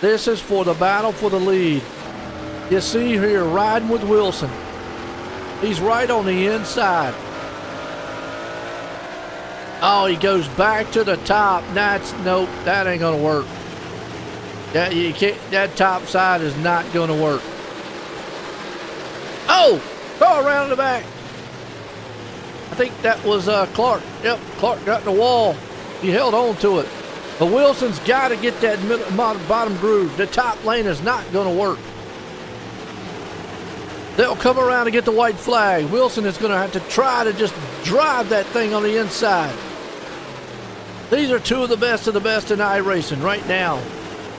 This is for the battle for the lead. You see here riding with Wilson. He's right on the inside. Oh, he goes back to the top. Nope, that ain't gonna work. That top side is not gonna work. Oh, go around the back. I think that was Clark. Yep, Clark got in the wall. He held on to it. But Wilson's got to get that bottom groove. The top lane is not going to work. They'll come around to get the white flag. Wilson is going to have to try to just drive that thing on the inside. These are two of the best in iRacing right now.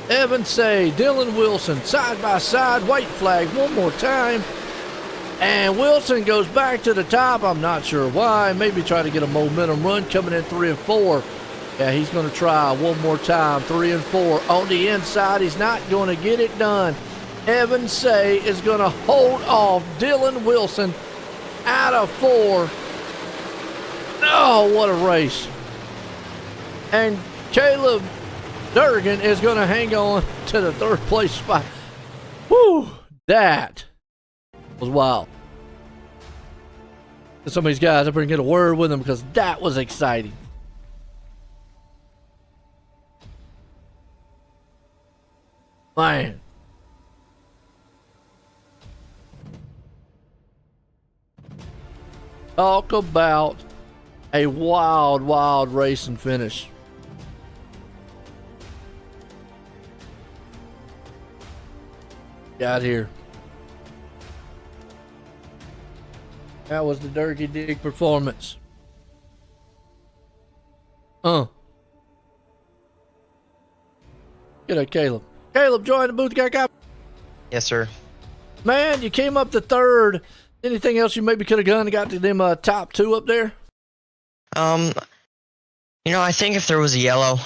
Evan Say, Dylan Wilson, side by side, white flag one more time. And Wilson goes back to the top. I'm not sure why. Maybe try to get a momentum run coming in 3 and 4. Yeah, he's going to try one more time. 3 and 4 on the inside. He's not going to get it done. Evan Say is going to hold off Dylan Wilson out of 4. Oh, what a race. And Caleb Durgan is going to hang on to the 3rd place spot. Whew, that was wild. Some of these guys, I'm going to get a word with them because that was exciting. Man. Talk about a wild, wild race and finish. Got here. That was the Durgy Dig performance. Get up, Caleb. Caleb, join the booth. Got. Yes, sir. Man, you came up to 3rd. Anything else you maybe could have done to got to them top 2 up there? I think if there was a yellow,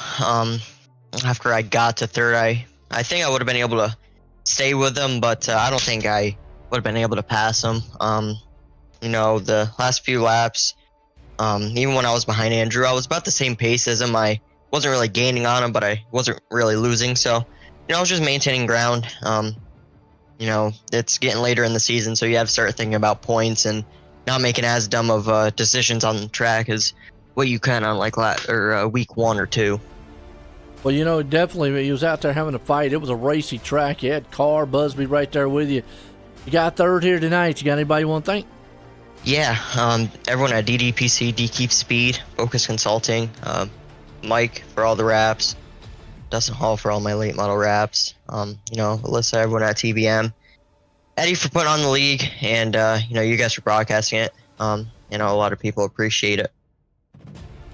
after I got to 3rd, I think I would have been able to stay with them, but I don't think I would have been able to pass them. The last few laps, even when I was behind Andrew, I was about the same pace as him. I wasn't really gaining on him, but I wasn't really losing. So, I was just maintaining ground. It's getting later in the season, so you have to start thinking about points and not making as dumb of decisions on the track as what you can on week 1 or 2. Well, definitely he was out there having a fight. It was a racy track. You had Carr, Busby right there with you. You got 3rd here tonight. You got anybody you want to thank? Yeah, everyone at DDPC, D Keep Speed, Focus Consulting, Mike for all the wraps, Dustin Hall for all my late model wraps, Alyssa, everyone at TBM, Eddie for putting on the league, and you guys for broadcasting it. A lot of people appreciate it.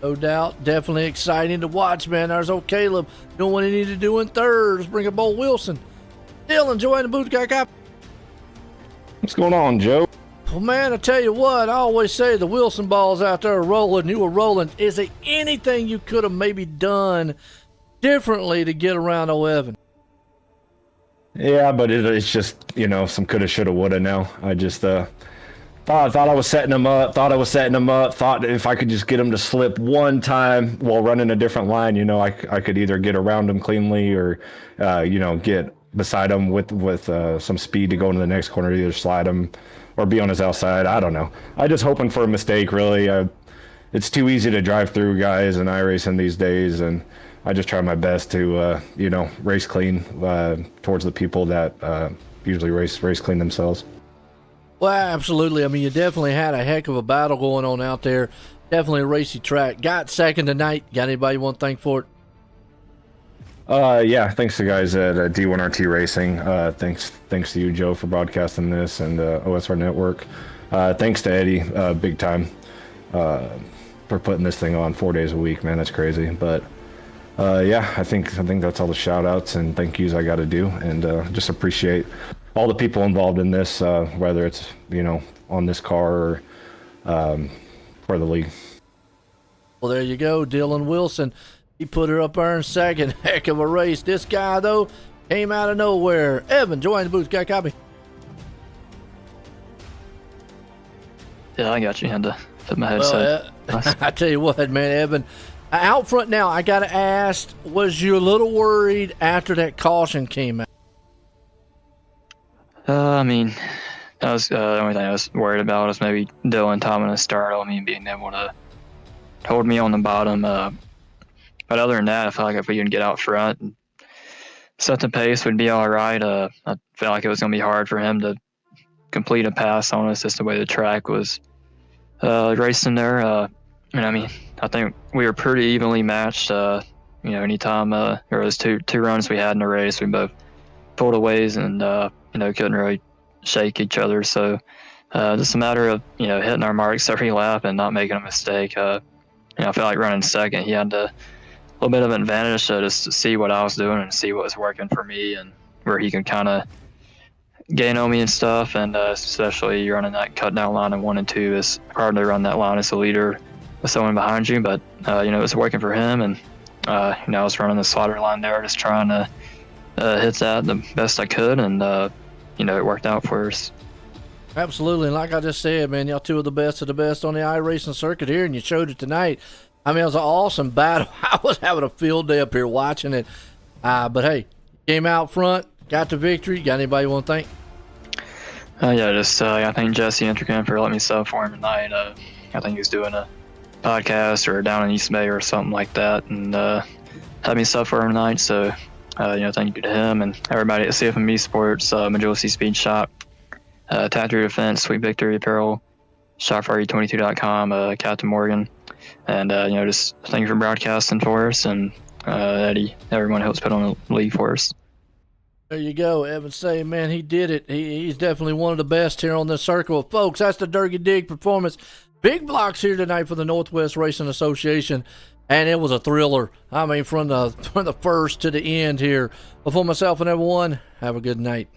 No doubt. Definitely exciting to watch, man. There's old Caleb doing what he needed to do in 3rd. Let's bring up old Wilson. Dylan, join the booth. What's going on, Joe? Well, man, I tell you what, I always say the Wilson ball's out there rolling. You were rolling. Is there anything you could have maybe done differently to get around Evan? Yeah, but it's just, some coulda, shoulda, woulda now. I just thought I was setting him up, thought if I could just get him to slip one time while running a different line, I could either get around him cleanly or, get beside him with some speed to go into the next corner, either slide him or be on his outside. I don't know. I just hoping for a mistake, really. It's too easy to drive through guys in iRacing these days, and I just try my best to, race clean towards the people that usually race clean themselves. Well, absolutely. I mean, you definitely had a heck of a battle going on out there. Definitely a racy track. Got 2nd tonight. Got anybody you want to thank for it? Yeah, thanks to guys at D1RT Racing. Thanks to you, Joe, for broadcasting this, and OSR Network. Thanks to Eddie, big time, for putting this thing on 4 days a week. Man, that's crazy. But yeah, I think that's all the shout outs and thank yous I got to do, and just appreciate all the people involved in this, whether it's on this car or for the league. Well, there you go, Dylan Wilson. He put her up there in 2nd. Heck of a race. This guy, though, came out of nowhere. Evan, join the booth. Got copy. Yeah, I got you. Had to put my headset. Well, I tell you what, man, Evan. Out front now, I got to ask, was you a little worried after that caution came out? I mean, that was the only thing I was worried about was maybe Dylan timing the start on me and being able to hold me on the bottom. But other than that, I felt like if we can get out front and set the pace, we'd be all right. I felt like it was going to be hard for him to complete a pass on us, just the way the track was racing there. And I mean, I think we were pretty evenly matched. You know, anytime there was two runs we had in the race, we both pulled away and you know, couldn't really shake each other. So just a matter of, you know, hitting our marks every lap and not making a mistake. You know, I felt like running second, he had a little bit of an advantage, so just to see what I was doing and see what was working for me and where he could kind of gain on me and stuff. And especially running that cut down line in 1 and 2, it's hard to run that line as a leader with someone behind you, but you know, it was working for him. And you know, I was running the slaughter line there, just trying to hit that the best I could, and you know, it worked out for us. Absolutely, and like I just said, man, y'all two of the best on the iRacing circuit here, and you showed it tonight. I mean, it was an awesome battle. I was having a field day up here watching it. But hey, came out front, got the victory. Got anybody you want to thank? Yeah, just I thank Jesse Intercom for letting me sub for him tonight. I think he was doing a podcast or down in East Bay or something like that, and had me sub for him tonight. So, you know, thank you to him and everybody at CFME Sports, Majority Speed Shop, Tattoo Defense, Sweet Victory Apparel, ShopFire22.com, Captain Morgan, and you know, just thank you for broadcasting for us, and Eddie, everyone who helps put on the league for us. There you go, Evan saying, man, he did it. He's definitely one of the best here on this circle. Folks, that's the Durgy Dig performance. Big blocks here tonight for the Northwest Racing Association, and it was a thriller. I mean, from the first to the end here. But for myself and everyone, have a good night.